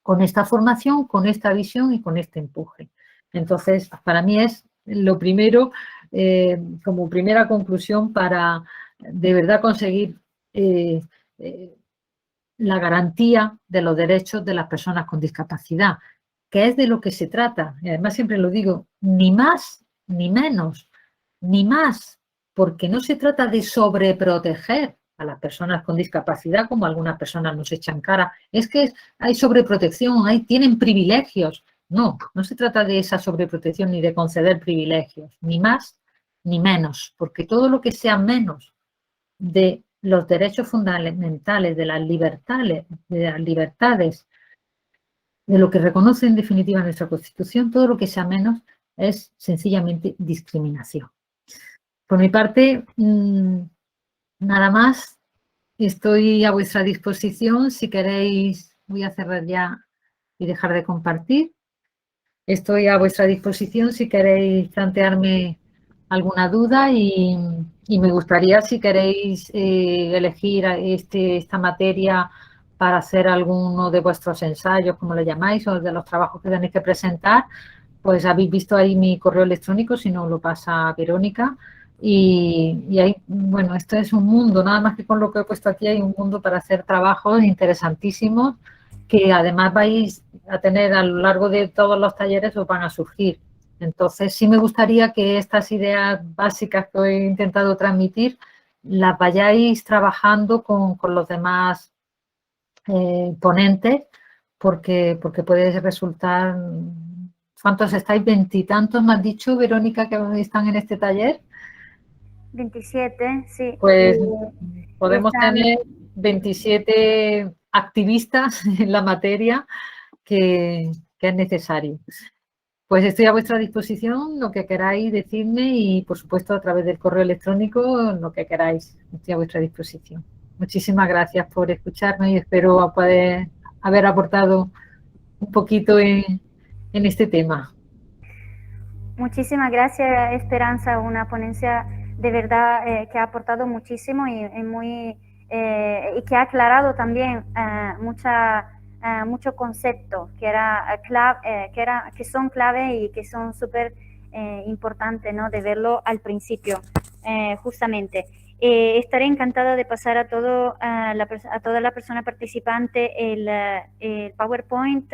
con esta formación, con esta visión y con este empuje. Entonces, para mí es lo primero, como primera conclusión para de verdad conseguir la garantía de los derechos de las personas con discapacidad, que es de lo que se trata. Y además siempre lo digo, ni más ni menos, ni más, porque no se trata de sobreproteger a las personas con discapacidad, como algunas personas nos echan cara. Es que hay sobreprotección, tienen privilegios. No, no se trata de esa sobreprotección ni de conceder privilegios, ni más ni menos, porque todo lo que sea menos de los derechos fundamentales, de las libertades, de lo que reconoce en definitiva nuestra Constitución, todo lo que sea menos es sencillamente discriminación. Por mi parte, nada más. Estoy a vuestra disposición. Si queréis, voy a cerrar ya y dejar de compartir. Estoy a vuestra disposición si queréis plantearme alguna duda y me gustaría, si queréis elegir esta materia para hacer alguno de vuestros ensayos, como le llamáis, o de los trabajos que tenéis que presentar, pues habéis visto ahí mi correo electrónico, si no lo pasa Verónica. Y ahí, bueno, esto es un mundo, nada más que con lo que he puesto aquí hay un mundo para hacer trabajos interesantísimos que además vais a tener a lo largo de todos los talleres, os van a surgir. Entonces, sí me gustaría que estas ideas básicas que he intentado transmitir las vayáis trabajando con los demás ponentes, porque puede resultar... ¿Cuántos estáis? ¿Veintitantos me has dicho, Verónica, que están en este taller? 27, sí. Pues podemos tener 27 activistas en la materia que es necesario. Pues estoy a vuestra disposición, lo que queráis decirme y, por supuesto, a través del correo electrónico, lo que queráis. Estoy a vuestra disposición. Muchísimas gracias por escucharme y espero poder haber aportado un poquito en este tema. Muchísimas gracias, Esperanza. Una ponencia de verdad que ha aportado muchísimo y que ha aclarado también muchos conceptos que son clave y que son súper importantes, ¿no? De verlo al principio, justamente. Estaré encantada de pasar a toda la persona participante el PowerPoint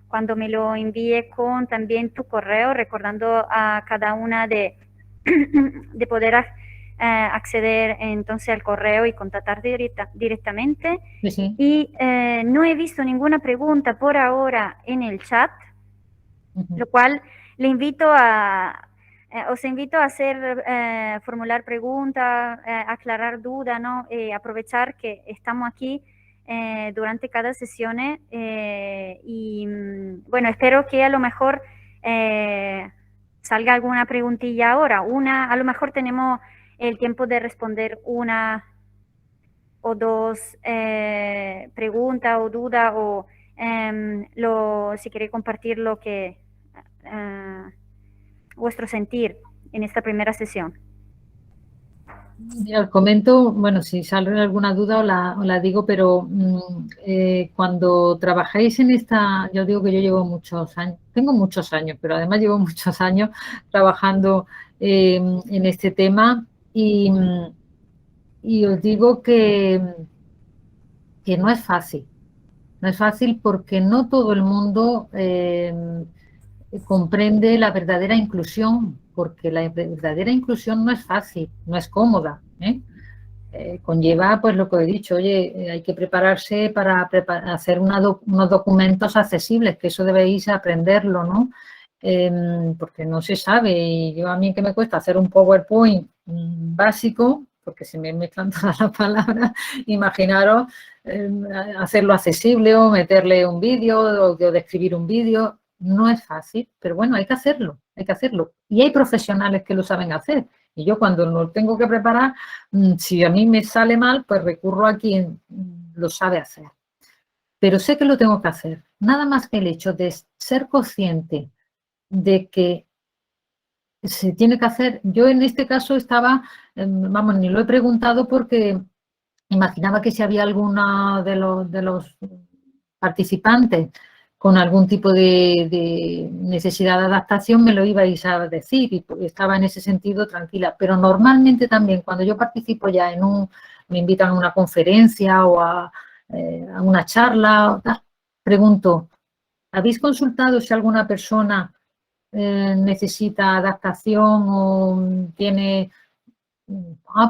cuando me lo envíe con también tu correo, recordando a cada una de poder acceder entonces al correo y contactar directamente. Sí. Y no he visto ninguna pregunta por ahora en el chat, lo cual os invito a formular preguntas, aclarar dudas, ¿no? Aprovechar que estamos aquí durante cada sesión y bueno, espero que a lo mejor salga alguna preguntilla ahora. A lo mejor tenemos el tiempo de responder una o dos preguntas o dudas o si queréis compartir lo que vuestro sentir en esta primera sesión. Mira, os comento, bueno, si sale alguna duda os la digo, pero cuando trabajáis en esta, yo digo que yo llevo muchos años, tengo muchos años, pero además llevo muchos años trabajando en este tema y os digo que no es fácil. No es fácil porque no todo el mundo comprende la verdadera inclusión, porque la verdadera inclusión no es fácil, no es cómoda. Conlleva, pues lo que he dicho, oye, hay que prepararse para hacer unos documentos accesibles, que eso debéis aprenderlo, ¿no? Porque no se sabe, y yo a mí que me cuesta hacer un PowerPoint básico, porque se me mezclan todas las palabras, imaginaros hacerlo accesible o meterle un vídeo o describir un vídeo. No es fácil, pero bueno, hay que hacerlo, hay que hacerlo. Y hay profesionales que lo saben hacer. Y yo cuando lo tengo que preparar, si a mí me sale mal, pues recurro a quien lo sabe hacer. Pero sé que lo tengo que hacer. Nada más que el hecho de ser consciente de que se tiene que hacer. Yo en este caso estaba, vamos, ni lo he preguntado porque imaginaba que si había alguna de los participantes con algún tipo de necesidad de adaptación, me lo ibais a decir y estaba en ese sentido tranquila. Pero normalmente también cuando yo participo ya me invitan a una conferencia o a una charla, pregunto, ¿habéis consultado si alguna persona necesita adaptación o tiene...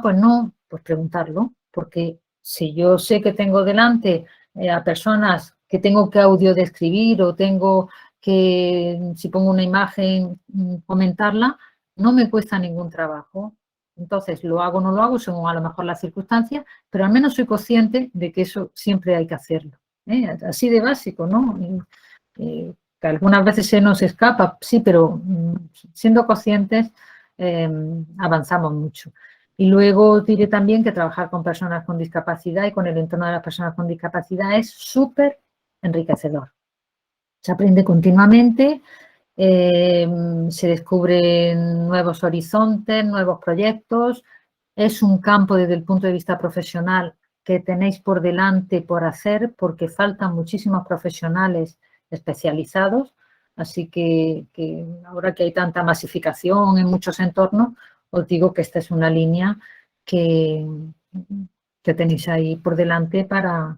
pues no, pues preguntarlo, porque si yo sé que tengo delante a personas que tengo que audiodescribir o tengo que, si pongo una imagen, comentarla, no me cuesta ningún trabajo. Entonces, lo hago o no lo hago según a lo mejor las circunstancias, pero al menos soy consciente de que eso siempre hay que hacerlo. Así de básico, ¿no? Que algunas veces se nos escapa, sí, pero siendo conscientes avanzamos mucho. Y luego diré también que trabajar con personas con discapacidad y con el entorno de las personas con discapacidad es súper enriquecedor. Se aprende continuamente, se descubren nuevos horizontes, nuevos proyectos. Es un campo desde el punto de vista profesional que tenéis por delante por hacer porque faltan muchísimos profesionales especializados. Así que ahora que hay tanta masificación en muchos entornos, os digo que esta es una línea que tenéis ahí por delante para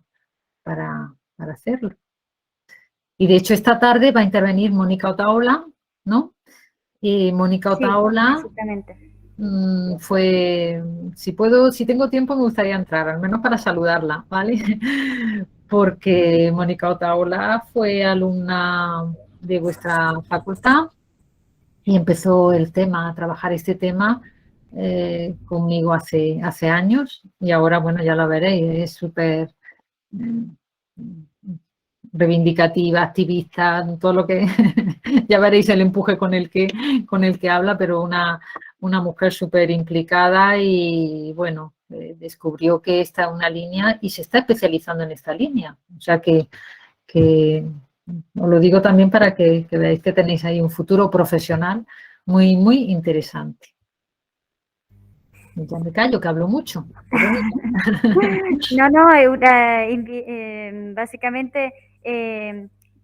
hacerlo. Y de hecho esta tarde va a intervenir Mónica Otaola, ¿no? Y Mónica Otaola fue, si tengo tiempo me gustaría entrar, al menos para saludarla, ¿vale? Porque Mónica Otaola fue alumna de vuestra facultad y empezó a trabajar este tema conmigo hace años y ahora, bueno, ya lo veréis, es súper reivindicativa, activista, todo lo que ya veréis el empuje con el que habla, pero una mujer súper implicada y bueno, descubrió que esta es una línea y se está especializando en esta línea. O sea que os lo digo también para que veáis que tenéis ahí un futuro profesional muy, muy interesante. Ya me callo, que hablo mucho. No, básicamente,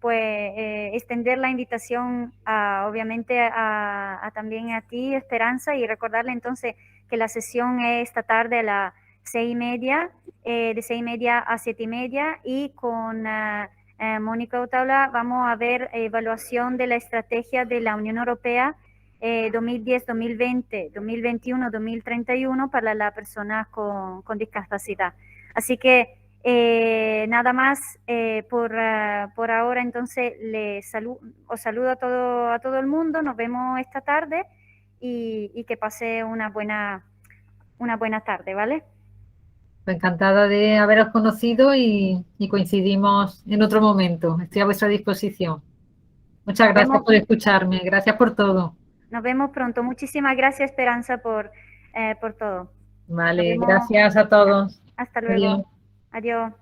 pues extender la invitación obviamente también a ti, Esperanza, y recordarle entonces que la sesión es esta tarde a las 6:30, de 6:30 a 7:30, y con Mónica Otaola vamos a ver evaluación de la estrategia de la Unión Europea 2010, 2020, 2021, 2031 para las personas con discapacidad. Así que nada más por ahora. Entonces os saludo a todo el mundo, nos vemos esta tarde y que pase una buena tarde, ¿vale? Encantada de haberos conocido y coincidimos en otro momento. Estoy a vuestra disposición. Muchas gracias por escucharme. Gracias por todo. Nos vemos pronto. Muchísimas gracias, Esperanza, por todo. Vale, gracias a todos. Hasta luego. Adiós.